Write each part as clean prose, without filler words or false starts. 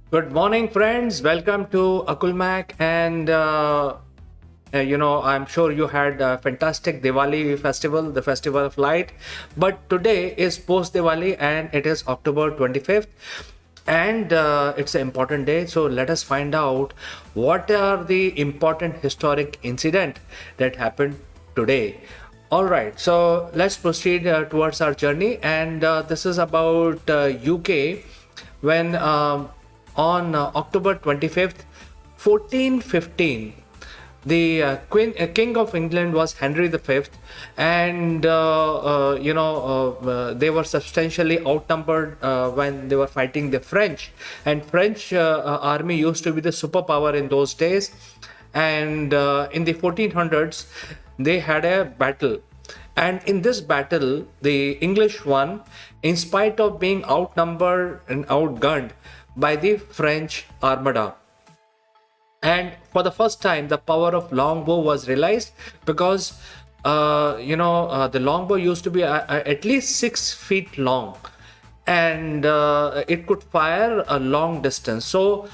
Good morning, friends. Welcome to Akulmach, and I'm sure you had a fantastic Diwali festival, the Festival of Light. But today is post Diwali, and it is October 25th, and it's an important day. So let us find out what are the important historic incident that happened today. All right, so let's proceed towards our journey, and this is about UK when on October 25th, 1415, the King of England was Henry V, and they were substantially outnumbered when they were fighting the French. And French army used to be the superpower in those days. And in the 1400s, they had a battle. And in this battle, the English won in spite of being outnumbered and outgunned by the French armada. And for the first time, the power of longbow was realized because the longbow used to be at least 6 feet long, and it could fire a long distance. So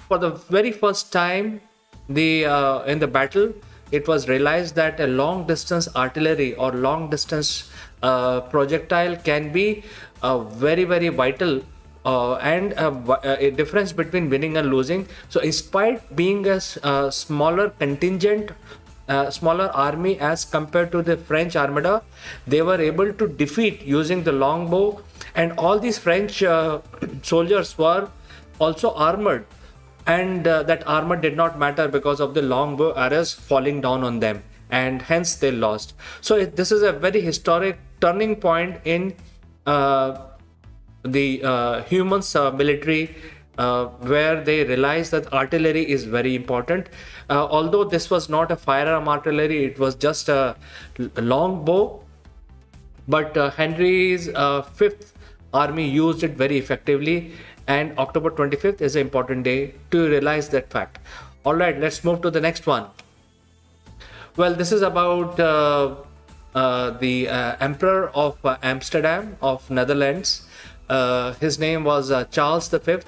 for the very first time, the in the battle, it was realized that a long distance artillery or long distance projectile can be very vital, and a difference between winning and losing. So despite being a smaller contingent, smaller army as compared to the French armada, they were able to defeat using the longbow. And all these French soldiers were also armored, and that armor did not matter because of the longbow arrows falling down on them, and hence they lost. So this is a very historic turning point in the humans military, where they realized that artillery is very important. Although this was not a firearm artillery, it was just a long bow, but Henry's fifth army used it very effectively, and October 25th is an important day to realize that fact. All right, let's move to the next one. Well, this is about the Emperor of Amsterdam of Netherlands. His name was Charles V,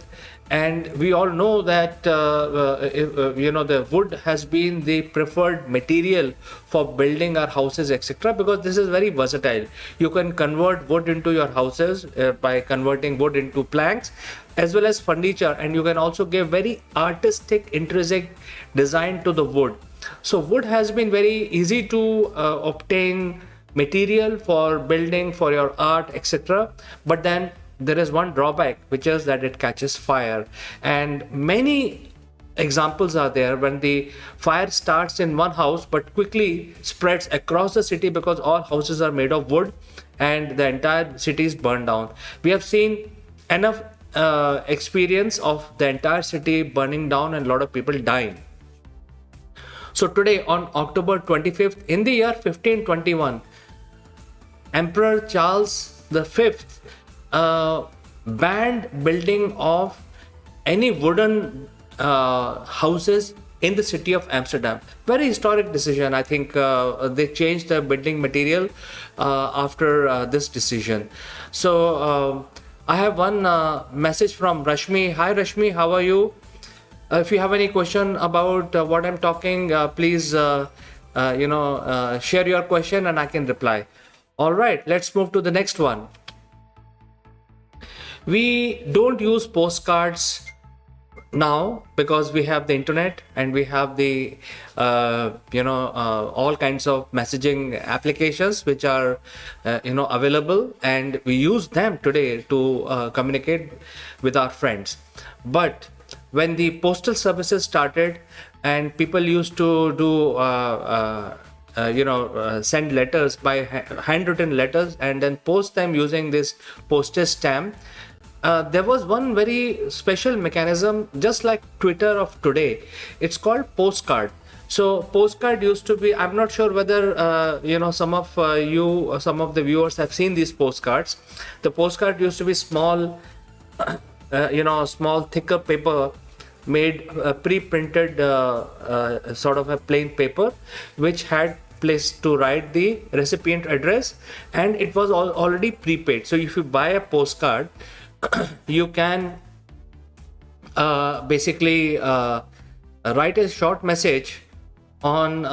and we all know that the wood has been the preferred material for building our houses, etc. Because this is very versatile. You can convert wood into your houses by converting wood into planks as well as furniture, and you can also give very artistic, intrinsic design to the wood. So wood has been very easy to obtain material for building, for your art, etc. But then there is one drawback, which is that it catches fire. And many examples are there when the fire starts in one house but quickly spreads across the city because all houses are made of wood and the entire city is burned down. We have seen enough experience of the entire city burning down and a lot of people dying. So today, on October 25th, in the year 1521, Emperor Charles V banned building of any wooden houses in the city of Amsterdam. Very historic decision. I think they changed the building material after this decision. So I have one message from Rashmi. Hi Rashmi, how are you? If you have any question about what I'm talking, please share your question and I can reply. All right, let's move to the next one. We don't use postcards now because we have the internet and we have the all kinds of messaging applications which are available, and we use them today to communicate with our friends. But when the postal services started and people used to do send letters by handwritten letters and then post them using this postage stamp, there was one very special mechanism, just like Twitter of today. It's called postcard. So postcard used to be, I'm not sure whether some of some of the viewers have seen these postcards. The postcard used to be small, small thicker paper made pre-printed sort of a plain paper which had place to write the recipient address, and it was already prepaid. So if you buy a postcard, you can basically write a short message on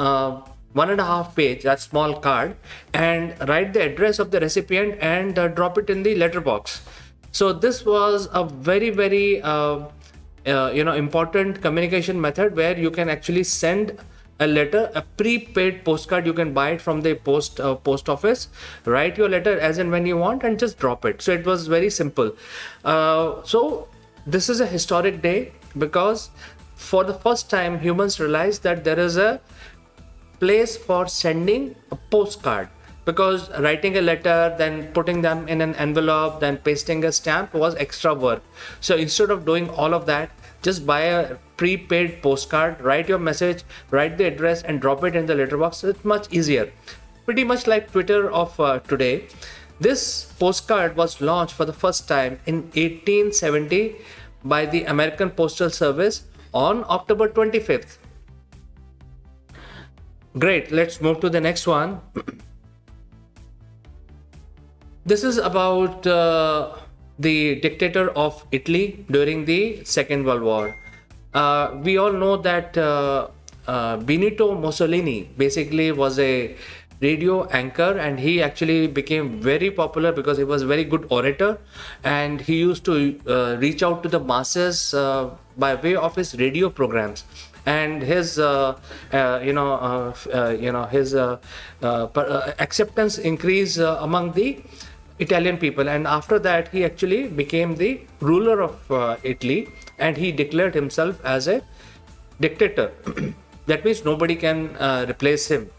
1.5 page, that small card, and write the address of the recipient and drop it in the letterbox. So this was a very, very important communication method, where you can actually send a letter, a prepaid postcard. You can buy it from the post office, write your letter as and when you want, and just drop it. So it was very simple. So this is a historic day, because for the first time humans realized that there is a place for sending a postcard, because writing a letter, then putting them in an envelope, then pasting a stamp was extra work. So instead of doing all of that, just buy a prepaid postcard, write your message, write the address, and drop it in the letterbox. It's much easier, pretty much like Twitter of today. This postcard was launched for the first time in 1870 by the American Postal Service on October 25th. Great, let's move to the next one. This is about the dictator of Italy during the Second World War. We all know that Benito Mussolini basically was a radio anchor, and he actually became very popular because he was a very good orator, and he used to reach out to the masses by way of his radio programs. And his acceptance increased among the Italian people, and after that he actually became the ruler of Italy, and he declared himself as a dictator. That means nobody can replace him,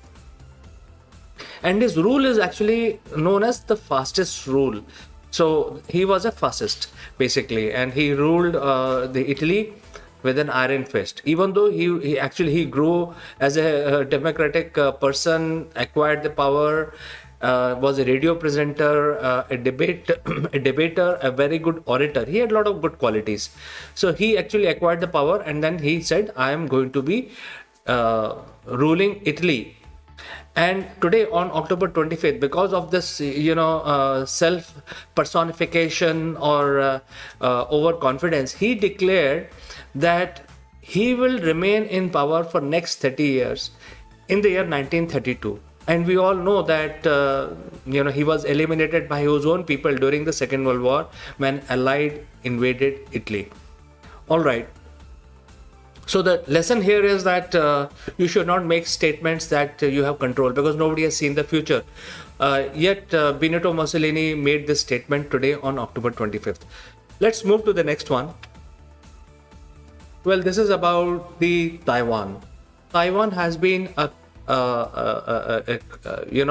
and his rule is actually known as the fastest rule. So he was a fascist basically, and he ruled the Italy with an iron fist. Even though he grew as a democratic person, acquired the power, was a radio presenter, a debater, a very good orator. He had a lot of good qualities. So he actually acquired the power, and then he said, I am going to be ruling Italy. And today on October 25th, because of this, self personification or overconfidence, he declared that he will remain in power for next 30 years in the year 1932. And we all know that he was eliminated by his own people during the Second World War when Allied invaded Italy. All right. So the lesson here is that you should not make statements that you have control, because nobody has seen the future. Yet Benito Mussolini made this statement today on October 25th. Let's move to the next one. Well, this is about the Taiwan. Taiwan has been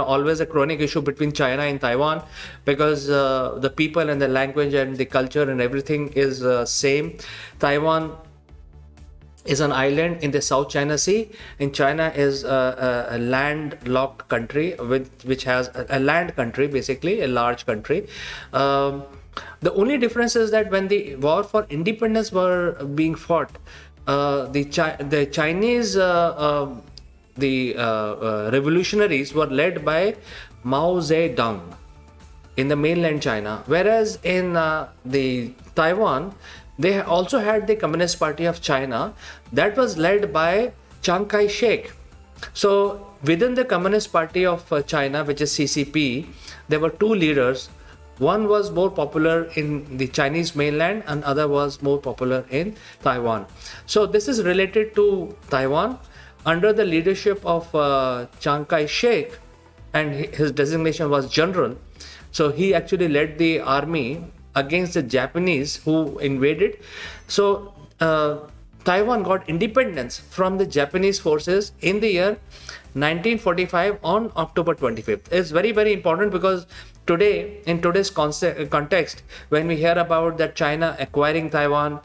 always a chronic issue between China and Taiwan, because the people and the language and the culture and everything is same. Taiwan is an island in the South China Sea, and China is a landlocked country which has a land country, basically a large country. The only difference is that when the war for independence were being fought, the Chinese revolutionaries were led by Mao Zedong in the mainland China, whereas in the Taiwan, they also had the Communist Party of China that was led by Chiang Kai-shek. So within the Communist Party of China, which is CCP, there were two leaders. One was more popular in the Chinese mainland, and other was more popular in Taiwan. So this is related to Taiwan under the leadership of Chiang Kai-shek, and his designation was general. So he actually led the army against the Japanese who invaded. So Taiwan got independence from the Japanese forces in the year 1945 on October 25th. It's very, very important, because today, in today's context, when we hear about that China acquiring Taiwan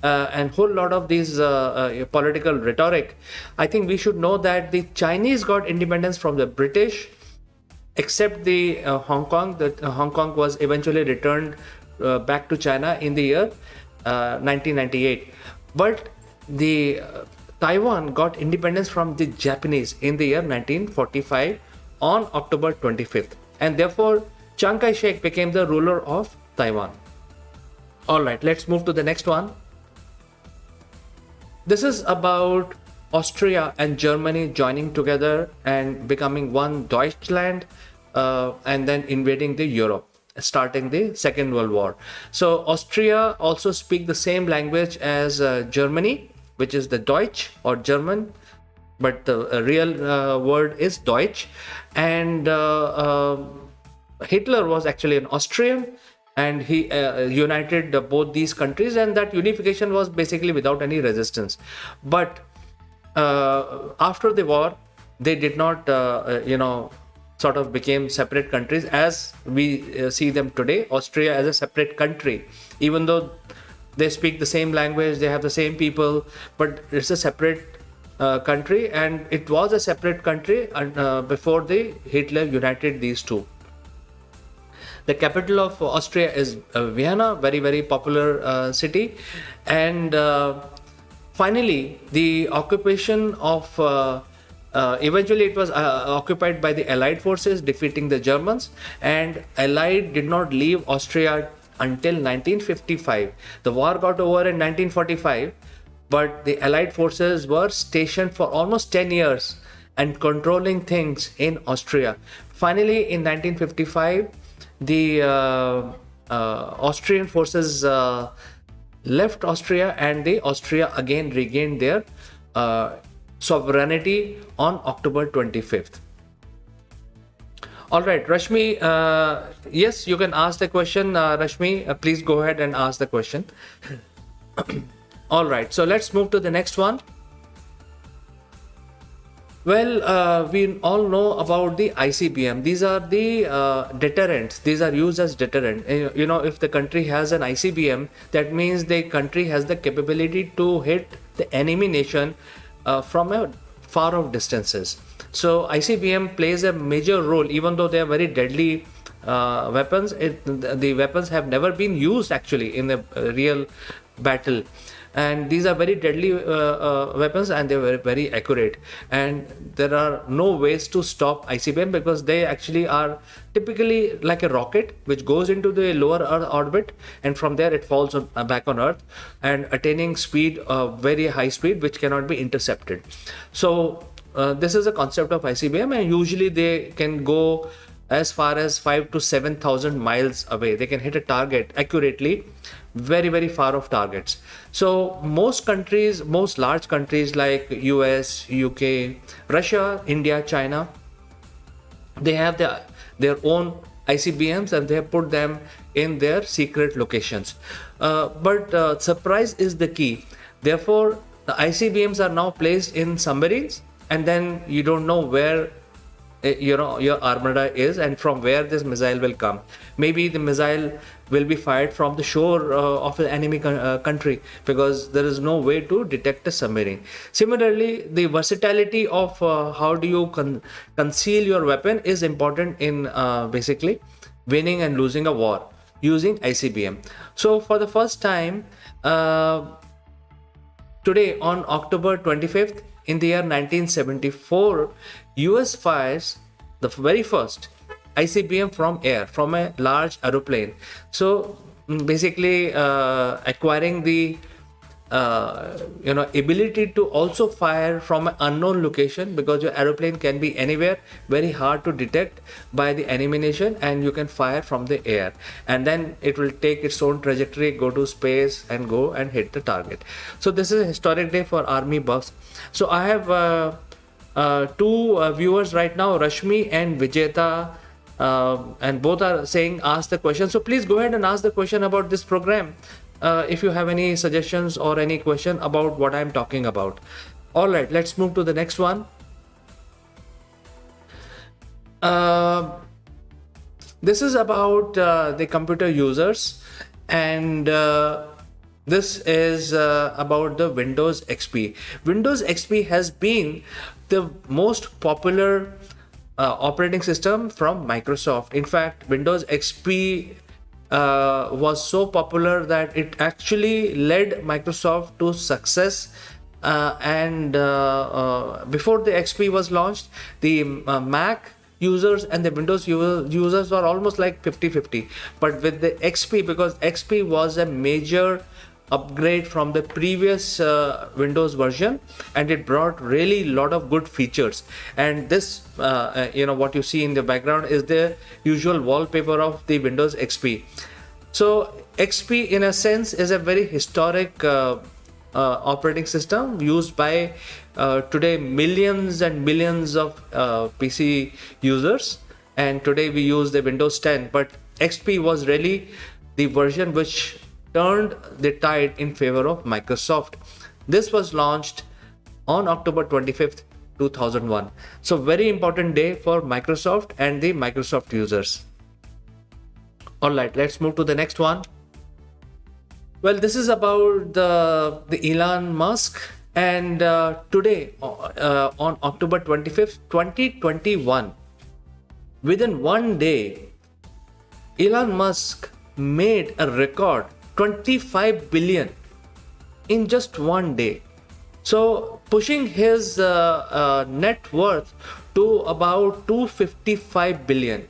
and whole lot of these political rhetoric, I think we should know that the Chinese got independence from the British, except the Hong Kong. That Hong Kong was eventually returned back to China in the year 1998. But the Taiwan got independence from the Japanese in the year 1945 on October 25th. And therefore, Chiang Kai-shek became the ruler of Taiwan. All right, let's move to the next one. This is about Austria and Germany joining together and becoming one Deutschland, and then invading the Europe, starting the Second World War. So Austria also speak the same language as Germany, which is the Deutsch or German, but the real word is Deutsch. And Hitler was actually an Austrian, and he united both these countries, and that unification was basically without any resistance. But after the war, they did not, sort of became separate countries as we see them today. Austria as a separate country, even though they speak the same language, they have the same people, but it's a separate country, and it was a separate country before the Hitler united these two. The capital of Austria is Vienna, very, very popular city. And finally, the occupation of, eventually it was occupied by the Allied forces, defeating the Germans. And Allied did not leave Austria until 1955. The war got over in 1945, but the Allied forces were stationed for almost 10 years and controlling things in Austria. Finally, in 1955, the Austrian forces left Austria, and the Austria again regained their sovereignty on October 25th. All right, Rashmi, yes, you can ask the question. Rashmi, please go ahead and ask the question. All right, so let's move to the next one. Well, we all know about the ICBM. These are the deterrents. These are used as deterrent. If the country has an ICBM, that means the country has the capability to hit the enemy nation from a far off distances. So ICBM plays a major role, even though they are very deadly weapons. The weapons have never been used actually in a real battle. And these are very deadly weapons, and they're very, very accurate. And there are no ways to stop ICBM, because they actually are typically like a rocket which goes into the lower Earth orbit, and from there it falls back on Earth, and attaining speed, very high speed, which cannot be intercepted. So this is a concept of ICBM, and usually they can go as far as 5 to 7,000 miles away. They can hit a target accurately, very, very far off targets. So most countries, most large countries like US, UK, Russia, India, China, they have their own ICBMs, and they have put them in their secret locations. But surprise is the key. Therefore, the ICBMs are now placed in submarines, and then you don't know where your armada is and from where this missile will come. Maybe the missile will be fired from the shore of the enemy country, because there is no way to detect a submarine. Similarly, the versatility of how do you conceal your weapon is important in basically winning and losing a war using ICBM. So for the first time, today on October 25th in the year 1974, US fires the very first ICBM from air, from a large aeroplane. So basically acquiring the ability to also fire from an unknown location, because your aeroplane can be anywhere, very hard to detect by the enemy nation, and you can fire from the air, and then it will take its own trajectory, go to space, and go and hit the target. So this is a historic day for army buffs. So I have two viewers right now, Rashmi and Vijeta, and both are saying ask the question. So please go ahead and ask the question about this program, if you have any suggestions or any question about what I'm talking about. All right, let's move to the next one. This is about the computer users, and this is about the Windows XP. Windows XP has been the most popular operating system from Microsoft. In fact, Windows XP was so popular that it actually led Microsoft to success. And before the XP was launched, the Mac users and the Windows users were almost like 50-50. But with the XP, because XP was a major upgrade from the previous Windows version, and it brought really lot of good features. And this what you see in the background is the usual wallpaper of the Windows XP. So XP in a sense is a very historic operating system used by today millions and millions of PC users, and today we use the Windows 10, but XP was really the version which turned the tide in favor of Microsoft. This was launched on October 25th 2001. So very important day for Microsoft and the Microsoft users. All right, let's move to the next one. Well, this is about the Elon Musk, and today on October 25th 2021, within one day, Elon Musk made a record 25 billion in just one day. So pushing his net worth to about 255 billion,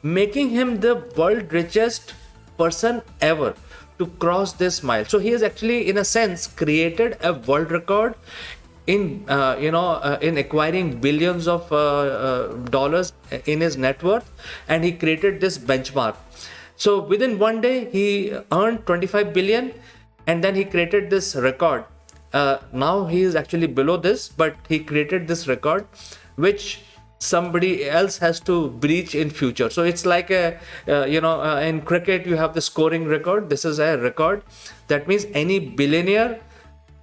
making him the world richest person ever to cross this mile. So he has actually, in a sense, created a world record in in acquiring billions of dollars in his net worth, and he created this benchmark. So within one day he earned 25 billion, and then he created this record. Now he is actually below this, but he created this record which somebody else has to breach in future. So it's like a in cricket you have the scoring record. This is a record. That means any billionaire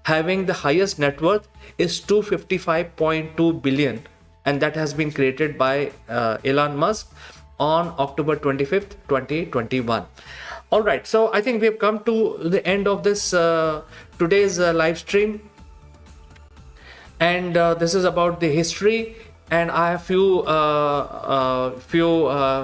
having the highest net worth is 255.2 billion, and that has been created by Elon Musk on October 25th 2021. All right, so I think we have come to the end of this today's live stream, and this is about the history. And I have few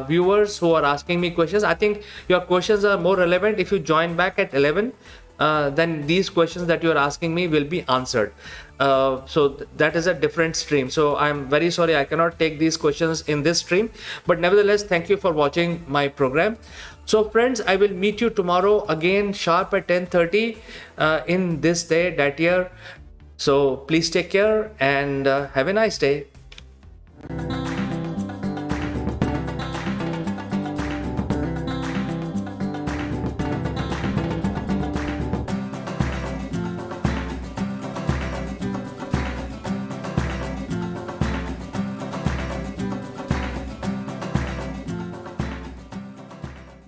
viewers who are asking me questions. I think your questions are more relevant if you join back at 11. Then these questions that you are asking me will be answered. So that is a different stream. So I'm very sorry I cannot take these questions in this stream. But nevertheless, thank you for watching my program. So friends, I will meet you tomorrow again sharp at 10:30 in this day, that year. So please take care and have a nice day.